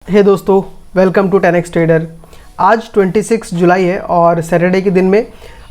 हे दोस्तों, welcome to 10x trader. आज 26 जुलाई है और सैटरडे के दिन में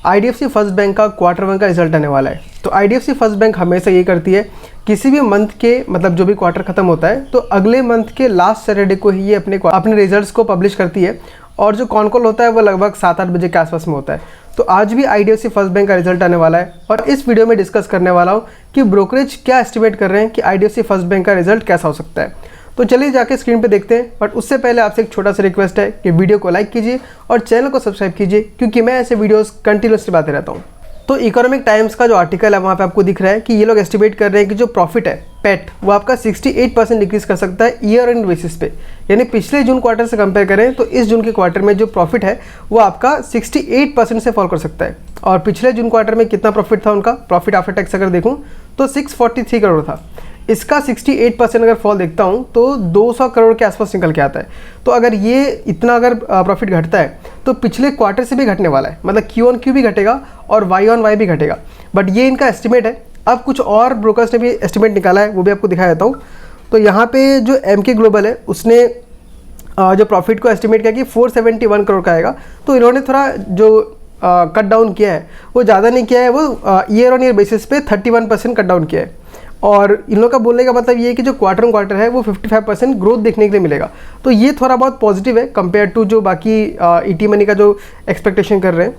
आईडीएफसी फर्स्ट बैंक का क्वार्टर वन का रिजल्ट आने वाला है। तो आईडीएफसी फर्स्ट बैंक हमेशा ये करती है, किसी भी मंथ के मतलब जो भी क्वार्टर खत्म होता है तो अगले मंथ के लास्ट सैटरडे को ही ये अपने रिजल्ट्स को पब्लिश करती है और जो कॉन कॉल होता है वो लगभग 7-8 बजे के आसपास में होता है। तो आज भी आईडीएफसी फर्स्ट बैंक का रिजल्ट आने वाला है और इस वीडियो में डिस्कस करने वाला हूँ कि ब्रोकरेज क्या एस्टिमेट कर रहे हैं कि आईडीएफसी फर्स्ट बैंक का रिजल्ट कैसा हो सकता है। तो चलिए जाके स्क्रीन पे देखते हैं, बट उससे पहले आपसे एक छोटा सा रिक्वेस्ट है कि वीडियो को लाइक कीजिए और चैनल को सब्सक्राइब कीजिए, क्योंकि मैं ऐसे वीडियोस कंटिन्यूसली लाते रहता हूँ। तो इकोनॉमिक टाइम्स का जो आर्टिकल है वहाँ पे आपको दिख रहा है कि ये लोग एस्टिमेट कर रहे हैं कि जो प्रॉफिट है पैट वो आपका 68% डिक्रीज कर सकता है ईयर एंड बेसिस पे। यानी पिछले जून क्वार्टर से कंपेयर करें तो इस जून के क्वार्टर में जो प्रॉफिट है वो आपका 68% से फॉल कर सकता है। और पिछले जून क्वार्टर में कितना प्रॉफिट था, उनका प्रॉफिट आफ्टर टैक्स अगर देखूँ तो 643 करोड़ था। इसका 68% अगर फॉल देखता हूँ तो 200 करोड़ के आसपास निकल के आता है। तो अगर ये इतना अगर प्रॉफिट घटता है तो पिछले क्वार्टर से भी घटने वाला है, मतलब क्यू ऑन क्यू भी घटेगा और वाई ऑन वाई भी घटेगा। बट ये इनका एस्टिमेट है। अब कुछ और ब्रोकर्स ने भी एस्टिमेट निकाला है, वो भी आपको दिखा देता हूँ। तो यहाँ पे जो एमके ग्लोबल है उसने जो प्रॉफिट को एस्टिमेट किया कि 471 करोड़ का आएगा। तो इन्होंने थोड़ा जो कट डाउन किया है वो ज़्यादा नहीं किया है, वो ईयर ऑन ईयर बेसिस पे 31% कट डाउन किया है। और इन लोग का बोलने का मतलब ये है कि जो क्वार्टर ऑन क्वार्टर है वो 55% ग्रोथ देखने के लिए मिलेगा। तो ये थोड़ा बहुत पॉजिटिव है कंपेयर टू जो बाकी ईटी मनी का जो एक्सपेक्टेशन कर रहे हैं।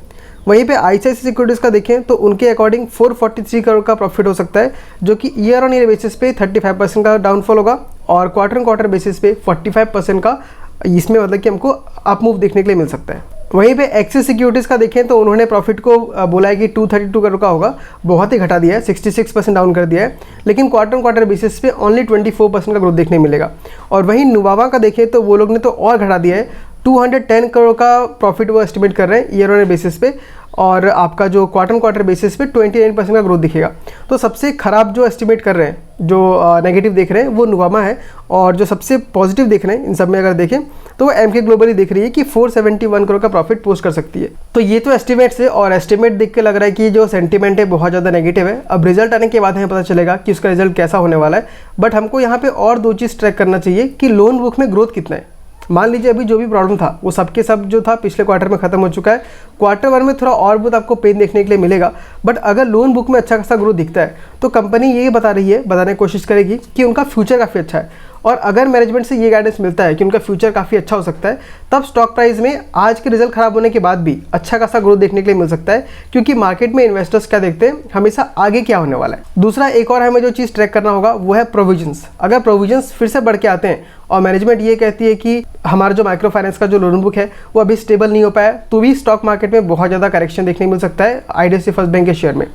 वहीं पे आईसीआईसीआई सिक्योरिटीज़ का देखें तो उनके अकॉर्डिंग 443 करोड़ का प्रॉफिट हो सकता है, जो कि ईयर ऑन ईयर बेसिस पे 35% का डाउनफॉल होगा और क्वार्टर ऑन क्वार्टर बेसिस पे 45% का इसमें मतलब कि हमको अप मूव देखने के लिए मिल सकता है। वहीं पे एक्सिस सिक्योरिटीज़ का देखें तो उन्होंने प्रॉफिट को बोला है कि 232 करोड़ का होगा, बहुत ही घटा दिया है, 66% डाउन कर दिया है। लेकिन क्वार्टर ऑन क्वार्टर बेसिस पे ओनली 24% का ग्रोथ देखने मिलेगा। और वहीं नुवावा का देखें तो वो लोग ने तो और घटा दिया है, 210 करोड़ का प्रॉफिट वो एस्टिमेट कर रहे हैं ईयर ऑन ईयर बेसिस पे, और आपका जो क्वार्टर ऑन क्वार्टर बेसिस पे 29% का ग्रोथ दिखेगा। तो सबसे खराब जो एस्टिमेट कर रहे हैं, जो नेगेटिव देख रहे हैं वो नुवामा है, और जो सबसे पॉजिटिव देख रहे हैं इन सब में अगर देखें तो वो एमके ग्लोबल ही देख रही है कि 471 करोड़ का प्रॉफिट पोस्ट कर सकती है। तो ये तो एस्टिमेट्स है, और एस्टिमेट देख के लग रहा है कि जो सेंटीमेंट है बहुत ज़्यादा नेगेटिव है। अब रिजल्ट आने के बाद हमें पता चलेगा कि उसका रिजल्ट कैसा होने वाला है। बट हमको यहाँ पे और दो चीज़ ट्रैक करना चाहिए कि लोन बुक में ग्रोथ कितना है। मान लीजिए अभी जो भी प्रॉब्लम था वो सबके सब जो था पिछले क्वार्टर में खत्म हो चुका है, क्वार्टर वन में थोड़ा और बहुत आपको पेन देखने के लिए मिलेगा। बट अगर लोन बुक में अच्छा खासा ग्रोथ दिखता है तो कंपनी ये बताने की कोशिश करेगी कि उनका फ्यूचर काफ़ी अच्छा है। और अगर मैनेजमेंट से ये गाइडेंस मिलता है कि उनका फ्यूचर काफ़ी अच्छा हो सकता है, तब स्टॉक प्राइस में आज के रिजल्ट खराब होने के बाद भी अच्छा खासा ग्रोथ देखने के लिए मिल सकता है, क्योंकि मार्केट में इन्वेस्टर्स क्या देखते हैं, हमेशा आगे क्या होने वाला है। दूसरा एक और हमें जो चीज़ ट्रैक करना होगा वो है प्रोविजंस। अगर प्रोविजंस फिर से बढ़ के आते हैं और मैनेजमेंट ये कहती है कि हमारा जो माइक्रो फाइनेंस का जो लोन बुक है वो अभी स्टेबल नहीं हो पाया, तो भी स्टॉक मार्केट में बहुत ज़्यादा करेक्शन देखने को मिल सकता है आईडीएफसी फर्स्ट बैंक के शेयर में।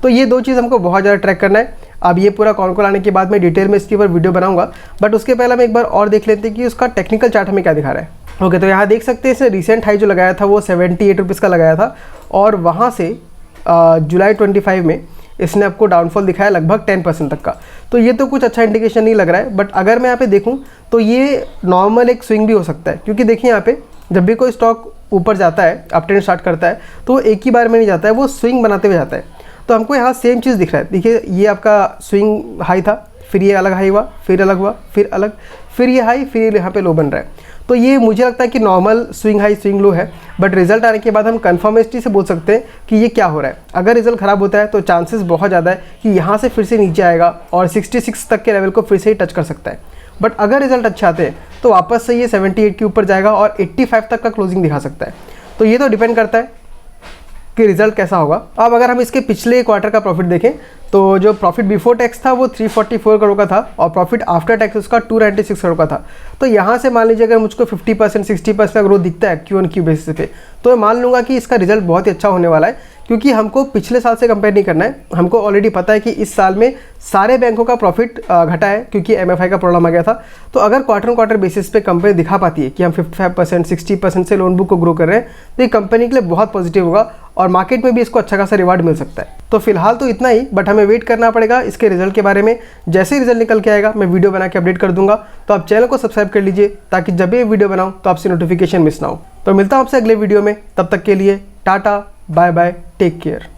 तो ये दो चीज़ हमको बहुत ज़्यादा ट्रैक करना है। अब ये पूरा कॉन कॉल आने के बाद मैं डिटेल में इसके ऊपर वीडियो बनाऊंगा, बट उसके पहले हम एक बार और देख लेते हैं कि उसका टेक्निकल चार्ट हमें क्या दिखा रहा है। ओके, तो यहाँ देख सकते हैं इसने रिसेंट हाई जो लगाया था वो 78 रुपीज़ का लगाया था, और वहाँ से जुलाई 25 में इसने आपको डाउनफॉल दिखाया लगभग 10% तक का। तो ये तो कुछ अच्छा इंडिकेशन नहीं लग रहा है। बट अगर मैं यहाँ पे देखूँ तो ये नॉर्मल एक स्विंग भी हो सकता है, क्योंकि देखिए यहाँ पे जब भी कोई स्टॉक ऊपर जाता है, अप ट्रेंड स्टार्ट करता है, तो वो एक ही बार में नहीं जाता है, वो स्विंग बनाते हुए जाता है। तो हमको यहाँ सेम चीज़ दिख रहा है। देखिए ये आपका स्विंग हाई था, फिर ये अलग हाई हुआ, फिर अलग हुआ, फिर अलग, फिर ये हाई, फिर यहाँ पे लो बन रहा है। तो ये मुझे लगता है कि normal swing high swing low है। बट रिजल्ट आने के बाद हम कन्फर्मेस्टी से बोल सकते हैं कि ये क्या हो रहा है। अगर रिजल्ट खराब होता है तो चांसेस बहुत ज़्यादा है कि यहाँ से फिर से नीचे आएगा और 66 तक के लेवल को फिर से ही टच कर सकता है। बट अगर रिजल्ट अच्छे आते हैं तो वापस से ये 78 के ऊपर जाएगा और 85 तक का क्लोजिंग दिखा सकता है। तो ये तो डिपेंड करता है कि रिजल्ट कैसा होगा। अब अगर हम इसके पिछले क्वार्टर का प्रॉफिट देखें तो जो प्रॉफिट बिफोर टैक्स था वो 344 करोड़ का था और प्रॉफिट आफ्टर टैक्स उसका 296 करोड़ का था। तो यहाँ से मान लीजिए अगर मुझको 50% 60% का ग्रोथ दिखता है क्यू ऑन क्यू बेसिस पे, तो मैं मान लूँगा कि इसका रिजल्ट बहुत ही अच्छा होने वाला है, क्योंकि हमको पिछले साल से कंपेयर नहीं करना है। हमको ऑलरेडी पता है कि इस साल में सारे बैंकों का प्रॉफिट घटा है क्योंकि एमएफआई का प्रॉब्लम आ गया था। तो अगर क्वार्टर ऑन क्वार्टर बेसिस पे कंपनी दिखा पाती है कि हम 55% 60% से लोन बुक को ग्रो कर रहे हैं, तो ये कंपनी के लिए बहुत पॉजिटिव होगा और मार्केट में भी इसको अच्छा खासा रिवार्ड मिल सकता है। तो फिलहाल तो इतना ही, बट हमें वेट करना पड़ेगा इसके रिजल्ट के बारे में। जैसे ही रिजल्ट निकल के आएगा मैं वीडियो बना के अपडेट कर दूंगा। तो आप चैनल को सब्सक्राइब कर लीजिए ताकि जब भी वीडियो बनाऊं तो आपसे नोटिफिकेशन मिस ना हो। तो मिलता हूं आपसे अगले वीडियो में, तब तक के लिए tata bye bye, take care.